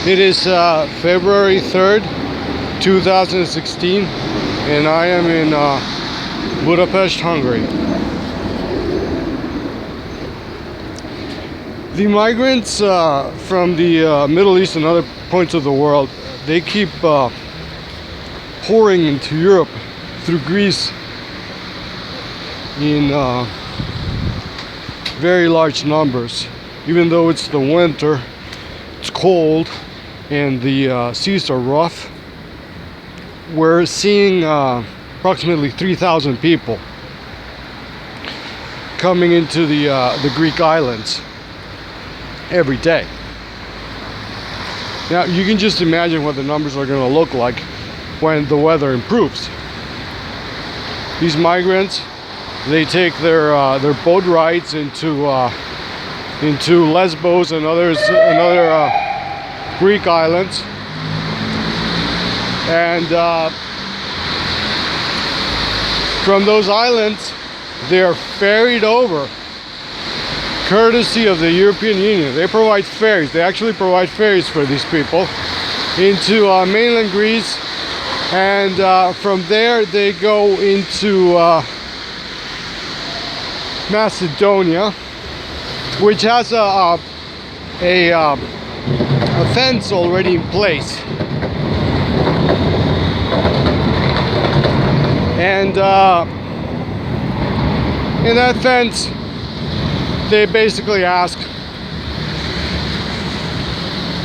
It is February 3rd, 2016, and I am in Budapest, Hungary. The migrants from the Middle East and other points of the world, they keep pouring into Europe through Greece in very large numbers. Even though it's the winter, it's cold, and the seas are rough, we're seeing approximately 3,000 people coming into the Greek islands every day. Now you can just imagine what the numbers are going to look like when the weather improves. These migrants, they take their boat rides into Lesbos and other Greek islands, and from those islands they are ferried over, courtesy of the European Union. They provide ferries. They actually provide ferries for these people into mainland Greece, and from there they go into Macedonia, which has a fence already in place, and in that fence they basically ask,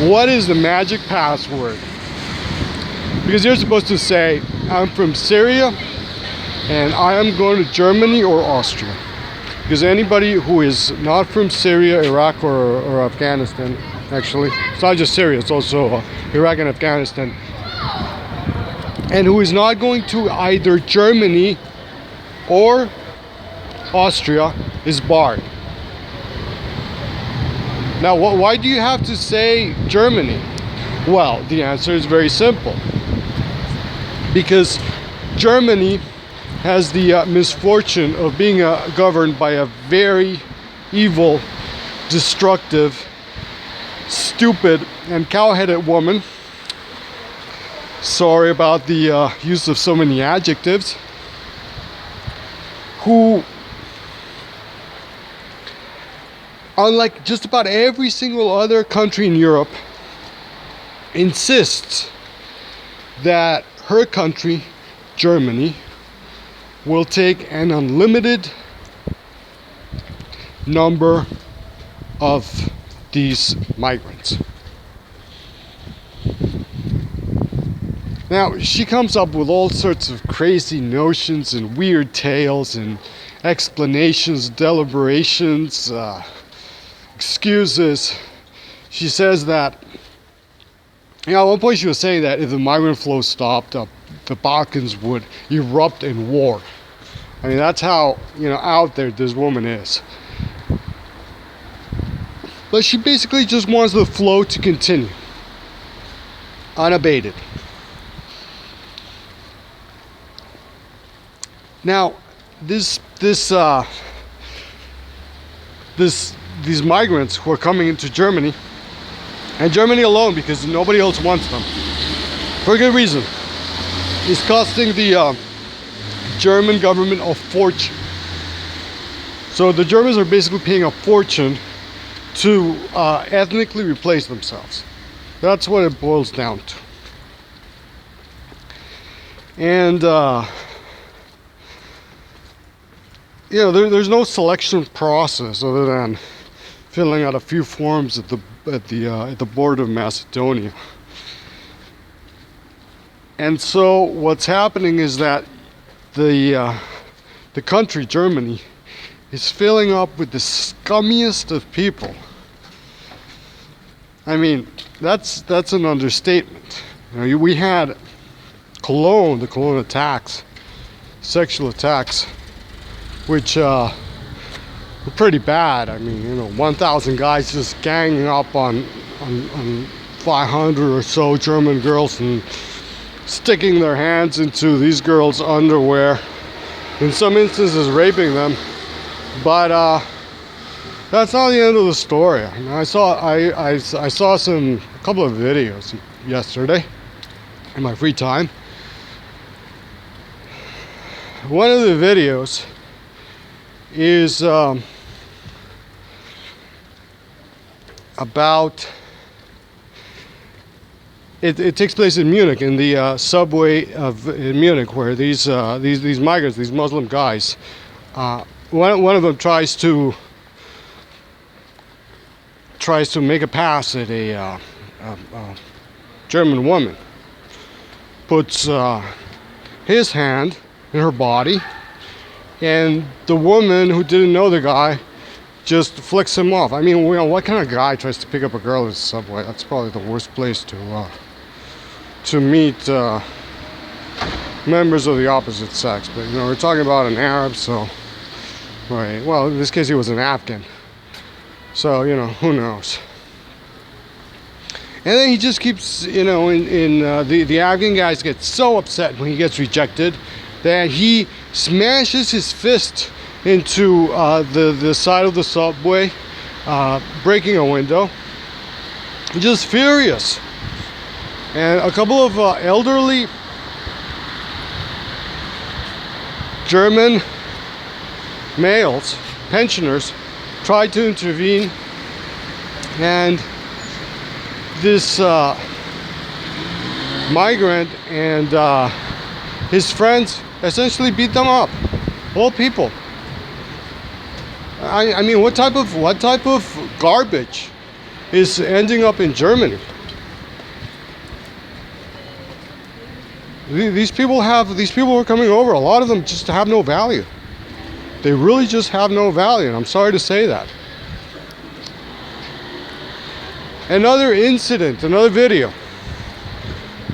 what is the magic password? Because you're supposed to say, I'm from Syria and I am going to Germany or Austria. Because anybody who is not from Syria, Iraq, or Afghanistan, actually, it's not just Syria, it's also Iraq and Afghanistan, and who is not going to either Germany or Austria is barred. Now, why do you have to say Germany? Well, the answer is very simple. Because Germany has the misfortune of being governed by a very evil, destructive, stupid, and cow-headed woman. Sorry about the use of so many adjectives. Who, unlike just about every single other country in Europe, insists that her country, Germany, will take an unlimited number of these migrants. Now, she comes up with all sorts of crazy notions and weird tales and explanations, deliberations, excuses. She says that, at one point she was saying that if the migrant flow stopped, the Balkans would erupt in war. I mean, that's how, out there this woman is. But she basically just wants the flow to continue, unabated. Now, these migrants who are coming into Germany, and Germany alone, because nobody else wants them, for a good reason, is costing the German government a fortune. So the Germans are basically paying a fortune to ethnically replace themselves. That's what it boils down to. And there's no selection process other than filling out a few forms at the border of Macedonia. And so what's happening is that the country, Germany, is filling up with the scummiest of people. I mean, that's an understatement. We had the Cologne attacks, sexual attacks, which were pretty bad. I mean, 1,000 guys just ganging up on 500 or so German girls and sticking their hands into these girls' underwear, in some instances raping them. But that's not the end of the story. I saw a couple of videos yesterday in my free time. One of the videos is about it takes place in Munich, in the subway in Munich, where these migrants, these Muslim guys, one of them tries to make a pass at a German woman, puts his hand in her body, and the woman, who didn't know the guy, just flicks him off. I mean, what kind of guy tries to pick up a girl in the subway? That's probably the worst place to meet members of the opposite sex. But we're talking about an Arab, so right. Well, in this case, he was an Afghan. So who knows? And then he just keeps, the Afghan guys get so upset when he gets rejected that he smashes his fist into the side of the subway, breaking a window. Just furious. And a couple of elderly German males, pensioners, tried to intervene, and this migrant and his friends essentially beat them up. All people. I mean, what type of garbage is ending up in Germany? These people who are coming over, a lot of them just have no value. They really just have no value, and I'm sorry to say that. Another incident, another video.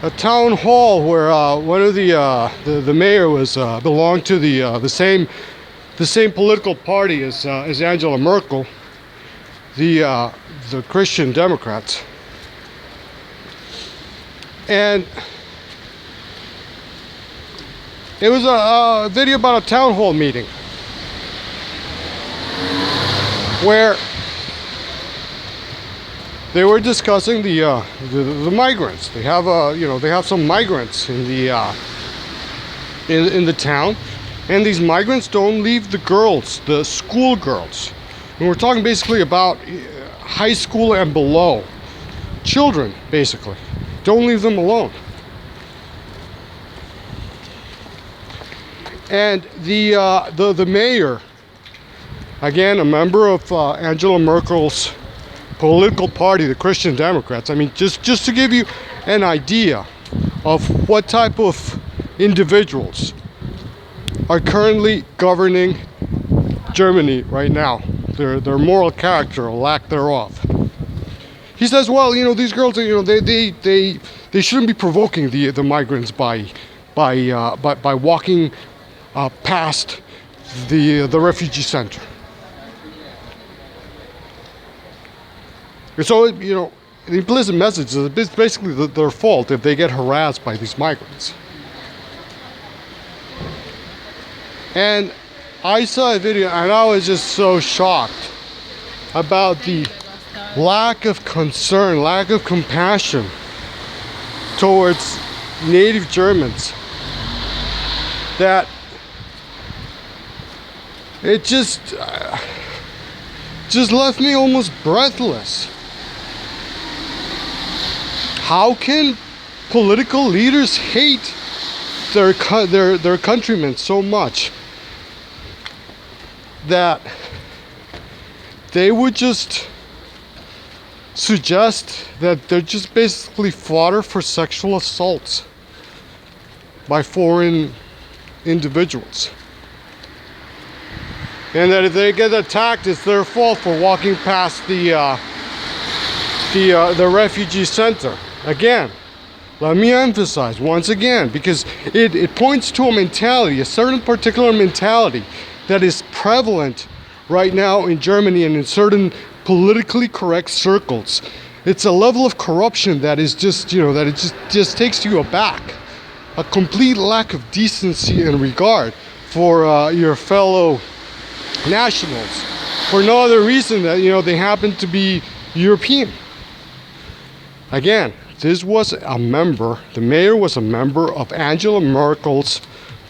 A town hall where one of the mayor was belonged to the same political party as Angela Merkel, the Christian Democrats, and it was a video about a town hall meeting where they were discussing the migrants. They have some migrants in the town, and these migrants don't leave the girls, the schoolgirls. And we're talking basically about high school and below children, basically. Don't leave them alone. And the mayor, again, a member of Angela Merkel's political party, the Christian Democrats. I mean, just to give you an idea of what type of individuals are currently governing Germany right now, their moral character or lack thereof. He says, well, these girls, they shouldn't be provoking the migrants by walking past the refugee center. So, the implicit message is it's basically their fault if they get harassed by these migrants. And I saw a video and I was just so shocked about the lack of concern, lack of compassion towards native Germans, that it just left me almost breathless. How can political leaders hate their countrymen so much that they would just suggest that they're just basically fodder for sexual assaults by foreign individuals, and that if they get attacked, it's their fault for walking past the refugee center? Again, let me emphasize once again, because it points to a mentality, a certain particular mentality that is prevalent right now in Germany and in certain politically correct circles. It's a level of corruption that is just, that it just takes you aback. A complete lack of decency and regard for your fellow nationals. for no other reason that, they happen to be European. Again, the mayor was a member of Angela Merkel's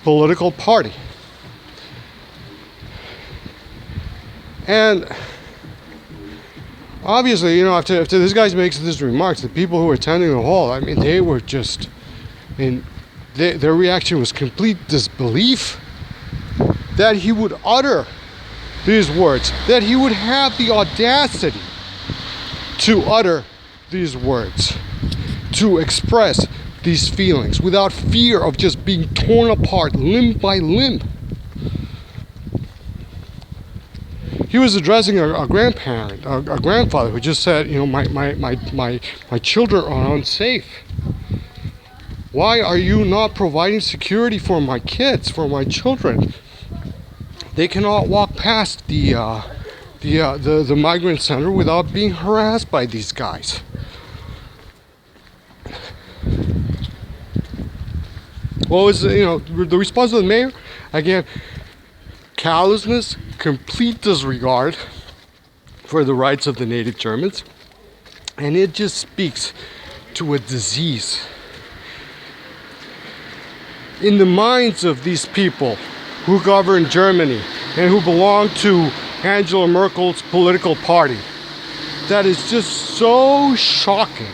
political party. And obviously, after this guy makes these remarks, the people who were attending the hall, they were just, their reaction was complete disbelief that he would utter these words, that he would have the audacity to utter these words, to express these feelings without fear of just being torn apart limb by limb. He was addressing a grandfather who just said, my children are unsafe. Why are you not providing security for my kids, for my children? They cannot walk past the migrant center without being harassed by these guys. What was the response of the mayor? Again, callousness, complete disregard for the rights of the native Germans, and it just speaks to a disease in the minds of these people who govern Germany and who belong to Angela Merkel's political party. That is just so shocking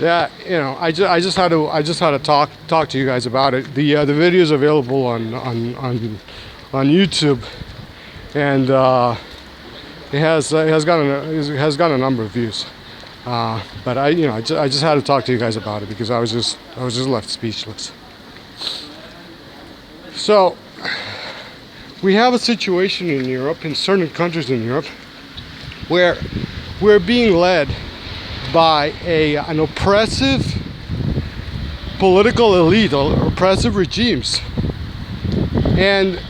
that I just had to talk to you guys about it. The video is available on YouTube, and it has got a number of views. But I just had to talk to you guys about it because I was just left speechless. So we have a situation in Europe, in certain countries in Europe, where we're being led by an oppressive political elite, or oppressive regimes. And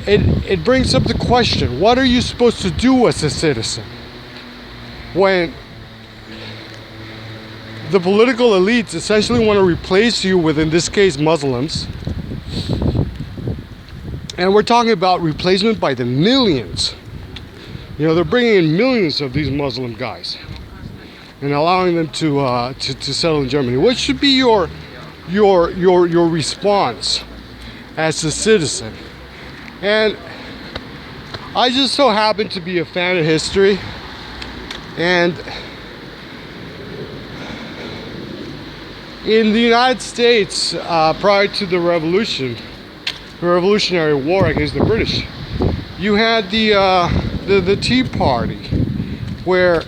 it brings up the question, what are you supposed to do as a citizen when the political elites essentially want to replace you with, in this case, Muslims? And we're talking about replacement by the millions. They're bringing in millions of these Muslim guys and allowing them to settle in Germany. What should be your response as a citizen? And I just so happen to be a fan of history, and in the United States, prior to the Revolutionary War against the British, you had the Tea Party, where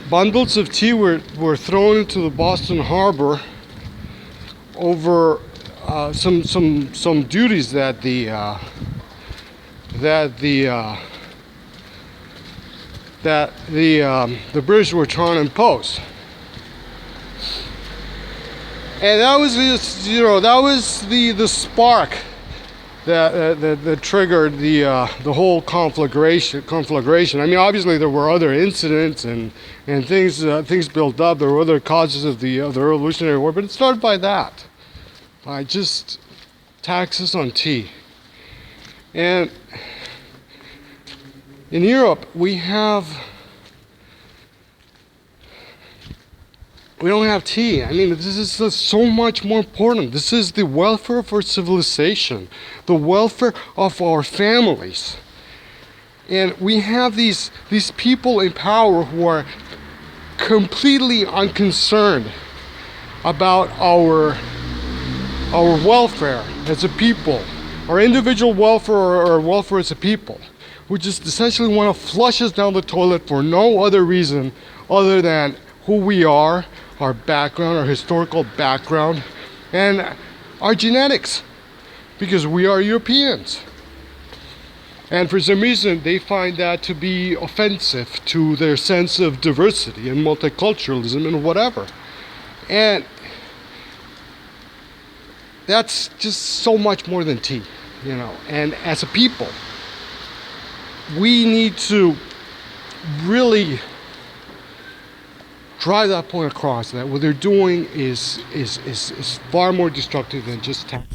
bundles of tea were thrown into the Boston Harbor over some duties that the British were trying to impose. And that was just, that was the spark that triggered the whole conflagration. Obviously there were other incidents and things built up. There were other causes of the Revolutionary War, but it started by that, by just taxes on tea. And in Europe we don't have tea. This is so much more important. This is the welfare of our civilization, the welfare of our families. And we have these people in power who are completely unconcerned about our welfare as a people, our individual welfare or our welfare as a people, who just essentially want to flush us down the toilet for no other reason other than who we are, our background, our historical background, and our genetics, because we are Europeans. And for some reason, they find that to be offensive to their sense of diversity and multiculturalism and whatever. And that's just so much more than tea, And as a people, we need to really drive that point across, that what they're doing is far more destructive than just tax.